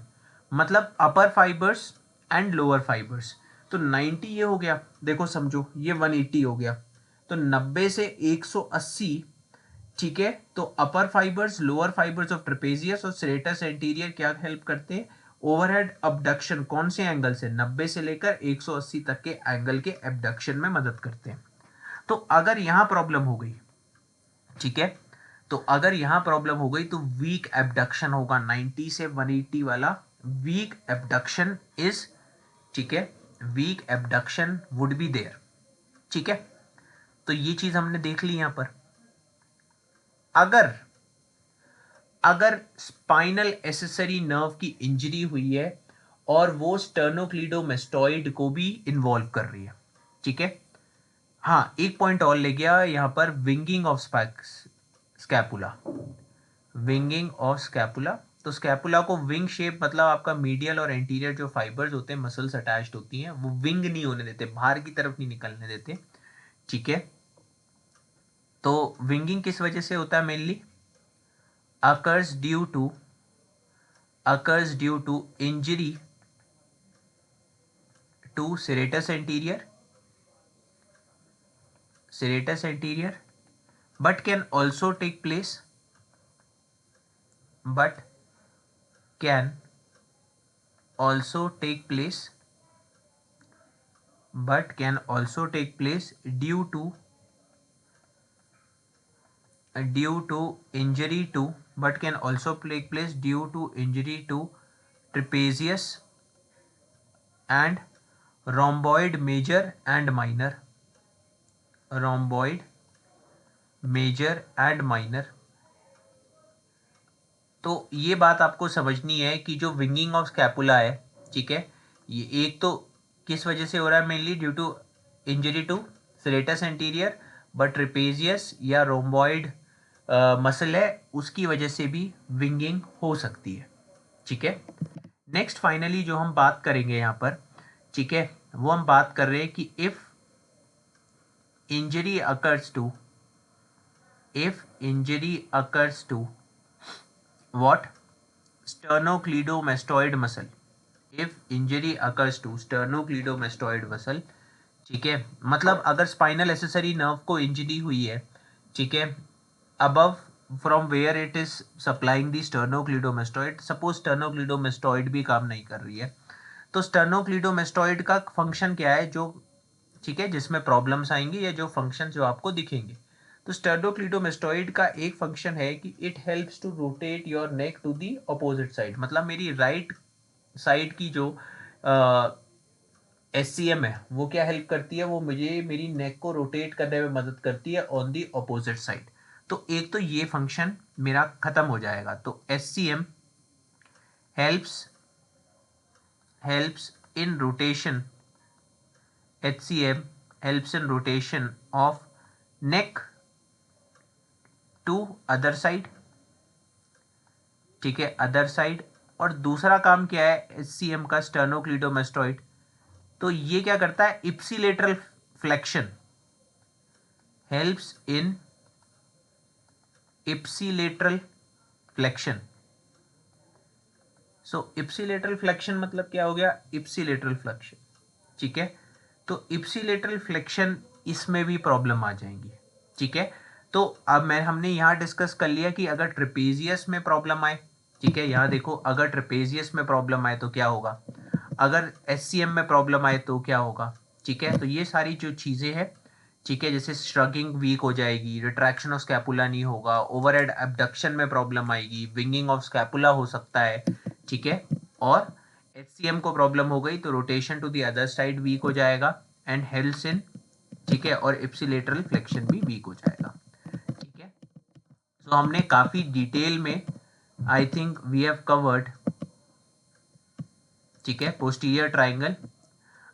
मतलब अपर fibres and lower fibres. तो 90 ये हो गया, देखो समझो ये 180 हो गया, तो 90 से 180, ठीक है। तो upper fibres, lower fibres of trapezius और सेरेटस एंटीरियर क्या हेल्प करते हैं, ओवरहेड अबडक्शन, कौन से एंगल से, 90 से लेकर 180 तक के एंगल के एबडक्शन में मदद करते हैं। तो अगर यहां प्रॉब्लम हो गई, ठीक है, तो अगर यहां प्रॉब्लम हो गई तो वीक एबडक्शन होगा, 90 से 180 वाला वीक एबडक्शन इज, ठीक है, weak abduction would be there. ठीक है, तो ये चीज हमने देख ली यहां पर। अगर अगर स्पाइनल एसेसरी नर्व की इंजरी हुई है और वो स्टर्नोक्लीडोमेस्टॉइड को भी इन्वॉल्व कर रही है। ठीक है, हाँ, एक पॉइंट और ले गया यहां पर, winging of scapula. Winging of scapula, तो स्कैपुला को विंग शेप, मतलब आपका मीडियल और एंटीरियर जो फाइबर्स होते हैं, मसल्स अटैच्ड होती हैं, वो विंग नहीं होने देते, बाहर की तरफ नहीं निकलने देते। ठीक है, तो विंगिंग किस वजह से होता है mainly? occurs due to injury to serratus anterior, but can also take place but can also take place due to injury to but can also take place due to injury to trapezius and rhomboid major and minor, rhomboid major and minor. तो ये बात आपको समझनी है कि जो winging of scapula है, ठीक है, ये एक तो किस वजह से हो रहा है? Mainly due to injury to serratus anterior, but trapezius या रोम्बॉइड मसल है, उसकी वजह से भी विंगिंग हो सकती है। ठीक है, नेक्स्ट फाइनली जो हम बात करेंगे यहाँ पर, ठीक है, वो हम बात कर रहे हैं कि if injury occurs to what? Sternocleidomastoid muscle. If injury occurs to sternocleidomastoid muscle, ठीक है, मतलब अगर स्पाइनल एसेसरी नर्व को इंजरी हुई है, ठीक है, above from where it is supplying the sternocleidomastoid, suppose sternocleidomastoid भी काम नहीं कर रही है, तो स्टर्नोक्लीडोमेस्टॉइड का फंक्शन क्या है जो, ठीक है, जिसमें प्रॉब्लम्स आएंगी या जो फंक्शन जो आपको दिखेंगे, तो स्टर्नोक्लीडोमेस्टोइड का एक फंक्शन है कि it helps to rotate your neck to the opposite side, मतलब मेरी राइट साइड की जो एससीएम है वो क्या हेल्प करती है? वो मुझे मेरी नेक को रोटेट करने में मदद करती है ऑन दी अपोजिट साइड। तो एक तो ये फंक्शन मेरा खत्म हो जाएगा, तो SCM helps in rotation, HCM helps in rotation of neck to other side, ठीक है, अदर साइड। और दूसरा काम क्या है HCM का, स्टर्नोक्लीडोमेस्टॉइड, तो ये क्या करता है? Ipsilateral flexion, helps in ipsilateral flexion. So ipsilateral flexion मतलब क्या हो गया? Ipsilateral flexion. ठीक है, तो इप्सिलेटरल फ्लेक्शन, इसमें भी प्रॉब्लम आ जाएंगी। ठीक है, तो अब हमने यहाँ डिस्कस कर लिया कि अगर ट्रेपेजियस में प्रॉब्लम आए, ठीक है, यहाँ देखो, अगर ट्रेपेजियस में प्रॉब्लम आए तो क्या होगा, अगर एससीएम में प्रॉब्लम आए तो क्या होगा। ठीक है, तो ये सारी जो चीज़ें हैं, ठीक है, जैसे श्रगिंग वीक हो जाएगी, रिट्रैक्शन ऑफ स्कैपुला नहीं होगा, ओवरहेड एब्डक्शन में प्रॉब्लम आएगी, विंगिंग ऑफ स्कैपुला हो सकता है। ठीक है, और HCM को प्रॉब्लम हो गई तो rotation to the other side weak हो जाएगा एंड हेल्प्स इन, ठीक है, और इप्सिलेटरल फ्लेक्शन भी वीक हो जाएगा। ठीक है, तो हमने काफी डिटेल में, I think we have covered, ठीक है, पोस्टीरियर ट्राइंगल।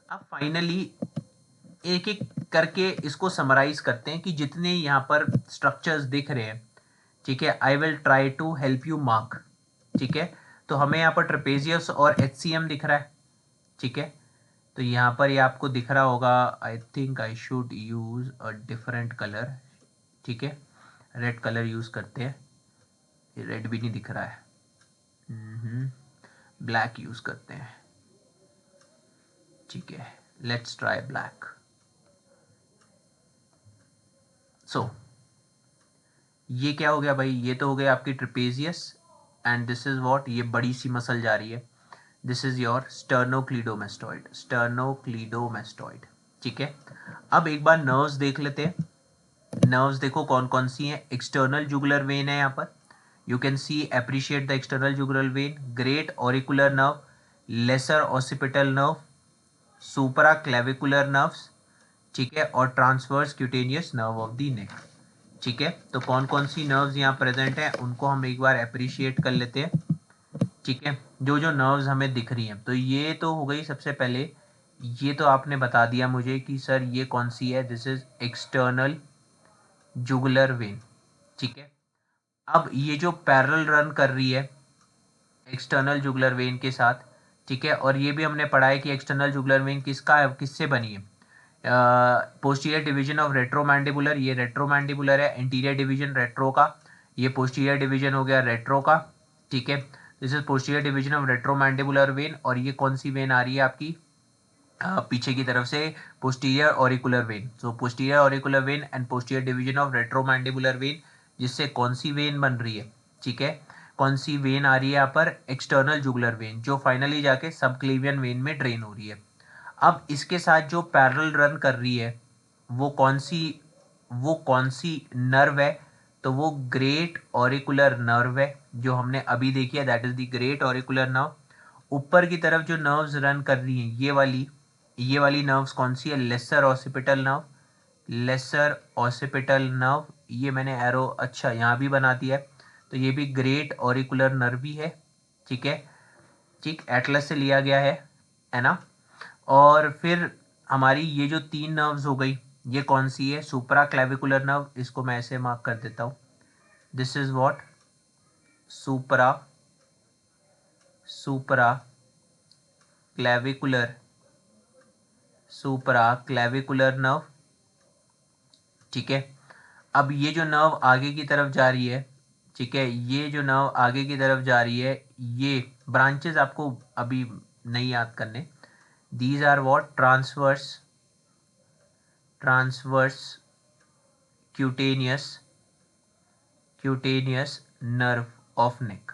अब फाइनली एक एक करके इसको समराइज करते हैं कि जितने यहाँ पर स्ट्रक्चर्स दिख रहे हैं, ठीक है, I will try to help you mark. ठीक है, तो हमें यहाँ पर ट्रेपेजियस और HCM दिख रहा है। ठीक है, तो यहाँ पर ये आपको दिख रहा होगा, I think I should use a different colour. ठीक है, रेड कलर यूज करते हैं, ये रेड भी नहीं दिख रहा है, ब्लैक यूज करते हैं। ठीक है, लेट्स ट्राई ब्लैक। सो ये क्या हो गया भाई? ये तो हो गया आपकी trapezius, and this is what, ये बड़ी सी मसल जा रही है, दिस इज योर स्टर्नोक्लीडोमेस्टॉइड, स्टर्नोक्लीडोमेस्टॉइड। ठीक है, अब एक बार नर्व्स देख लेते हैं। नर्व्स देखो कौन कौन सी हैं। एक्सटर्नल जुगुलर वेन है यहाँ पर, you can see appreciate the external jugular vein, great auricular nerve, lesser occipital nerve, supra clavicular nerves, ठीक है, और transverse cutaneous nerve of the neck. ठीक है, तो कौन कौन सी नर्व्स यहाँ प्रेजेंट है उनको हम एक बार अप्रिशिएट कर लेते हैं। ठीक है, जो जो नर्व्स हमें दिख रही हैं, तो ये तो हो गई सबसे पहले, ये तो आपने बता दिया मुझे कि सर ये कौन सी है, this is external jugular when. ठीक है, अब ये जो पैरेलल रन कर रही है एक्सटर्नल जुगुलर वेन के साथ, ठीक है, और ये भी हमने पढ़ा है कि एक्सटर्नल जुगुलर वेन किससे बनी है, पोस्टीरियर डिवीजन ऑफ रेट्रोमैंडिबुलर, ये रेट्रोमैंडिबुलर है, इंटीरियर डिवीजन रेट्रो का, ये पोस्टीरियर डिवीजन हो गया रेट्रो का। ठीक है, this is posterior division of retromandibular vein, और ये कौन सी वेन आ रही है आपकी पीछे की तरफ से, posterior auricular vein. So posterior auricular vein and posterior division of retromandibular vein, जिससे कौन सी वेन बन रही है, ठीक है, कौन सी वेन आ रही है यहाँ पर, एक्सटर्नल जुगुलर वेन, जो फाइनली जाके सबक्लेवियन वेन में ड्रेन हो रही है। अब इसके साथ जो पैरेलल रन कर रही है वो कौन सी नर्व है, तो वो ग्रेट ऑरिकुलर नर्व है, जो हमने अभी देखी है, that is the great auricular nerve. ऊपर की तरफ जो नर्व्स रन कर रही हैं ये वाली नर्व्स कौन सी है, lesser occipital nerve, lesser occipital nerve, ये मैंने एरो अच्छा यहाँ भी बना दिया है, तो ये भी ग्रेट ऑरिकुलर नर्व ही है। ठीक है, ठीक, एटलस से लिया गया है ना। और फिर हमारी ये जो तीन नर्व्स हो गई, ये कौन सी है, सुपरा क्लेविकुलर नर्व, इसको मैं ऐसे मार्क कर देता हूँ, this is what, supra supra clavicular nerve. ठीक है, अब ये जो नर्व आगे की तरफ जा रही है, ठीक है, ये जो नर्व आगे की तरफ जा रही है, ये ब्रांचेस आपको अभी नहीं याद करने, these are what, transverse cutaneous nerve of neck,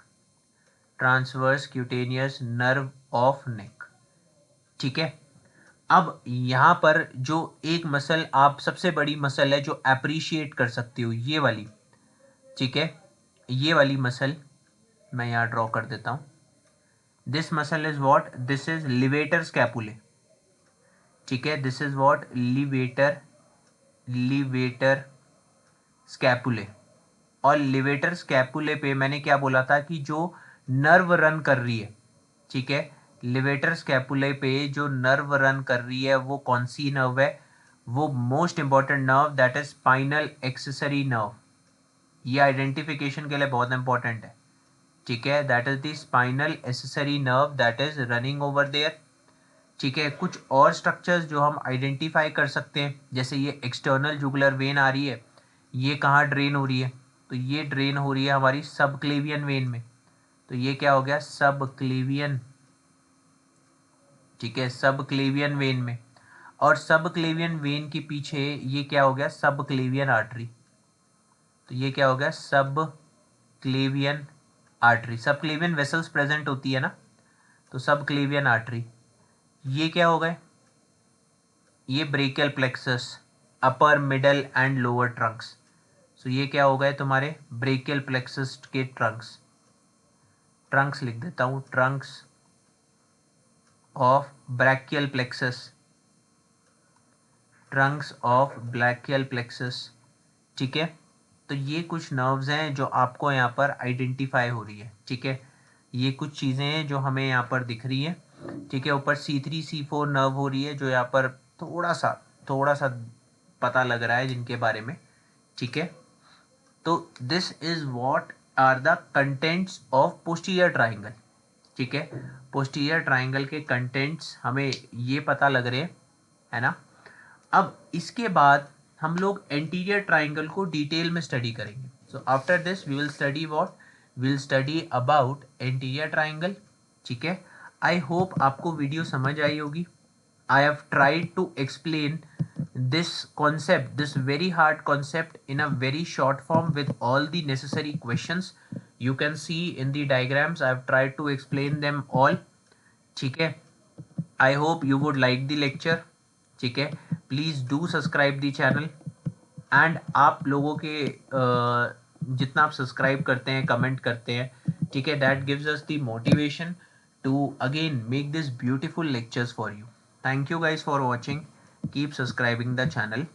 transverse cutaneous nerve of neck. ठीक है, अब यहाँ पर जो एक मसल, आप सबसे बड़ी मसल है जो अप्रिशिएट कर सकते हो, ये वाली, ठीक है, ये वाली मसल मैं यहाँ ड्रॉ कर देता हूँ, this muscle is what, this is levator scapulae. ठीक है, this is what, levator scapulae. और लिवेटर स्कैपुले पे मैंने क्या बोला था कि जो नर्व रन कर रही है, ठीक है, लिवेटर स्कैपुले पे जो नर्व रन कर रही है वो कौन सी नर्व है, वो most important nerve, that is spinal accessory nerve. ये आइडेंटिफिकेशन के लिए बहुत इंपॉर्टेंट है। ठीक है, that is the spinal accessory nerve that is running over there. ठीक है, कुछ और स्ट्रक्चर्स जो हम आइडेंटिफाई कर सकते हैं, जैसे ये एक्सटर्नल जुगुलर वेन आ रही है, ये कहाँ ड्रेन हो रही है, तो ये ड्रेन हो रही है हमारी सबक्लेवियन वेन में, तो ये क्या हो गया, सबक्लेवियन। ठीक है, सबक्लेवियन वेन में, और सबक्लेवियन वेन के पीछे ये क्या हो गया, सबक्लेवियन आर्टरी, तो ये क्या हो गया, subclavian artery, subclavian vessels present होती है ना, तो सबक्लेवियन आर्टरी। ये क्या हो गए, ये brachial plexus, upper middle and lower trunks, so ये क्या हो गए तुम्हारे ब्रेकियल प्लेक्सस के ट्रंक्स लिख देता हूँ, Trunks of brachial plexus, Trunks of brachial plexus. ठीक है, तो ये कुछ नर्व्स हैं जो आपको यहाँ पर आइडेंटिफाई हो रही है। ठीक है, ये कुछ चीज़ें हैं जो हमें यहाँ पर दिख रही हैं। ठीक है, ऊपर C3 C4 नर्व हो रही है जो यहाँ पर थोड़ा सा पता लग रहा है जिनके बारे में। ठीक है, तो this is what are the contents of posterior triangle. ठीक है, पोस्टीरियर ट्राइंगल के कंटेंट्स हमें ये पता लग रहे हैं, है ना। अब इसके बाद हम लोग एंटीरियर ट्राइंगल को डिटेल में स्टडी करेंगे। So after this we will study what, will study about anterior triangle. ठीक है, आई होप आपको वीडियो समझ आई होगी। I have tried to explain this concept, this very hard concept, in a very short form with all the necessary questions you can see in the diagrams. I have tried to explain them all. ठीक है, I hope you would like the lecture. ठीक है, please do subscribe the channel, and आप लोगों के जितना आप subscribe करते हैं, कमेंट करते हैं, ठीक है, that gives us the motivation to again make this beautiful lectures for you. Thank you guys for watching. Keep subscribing the channel.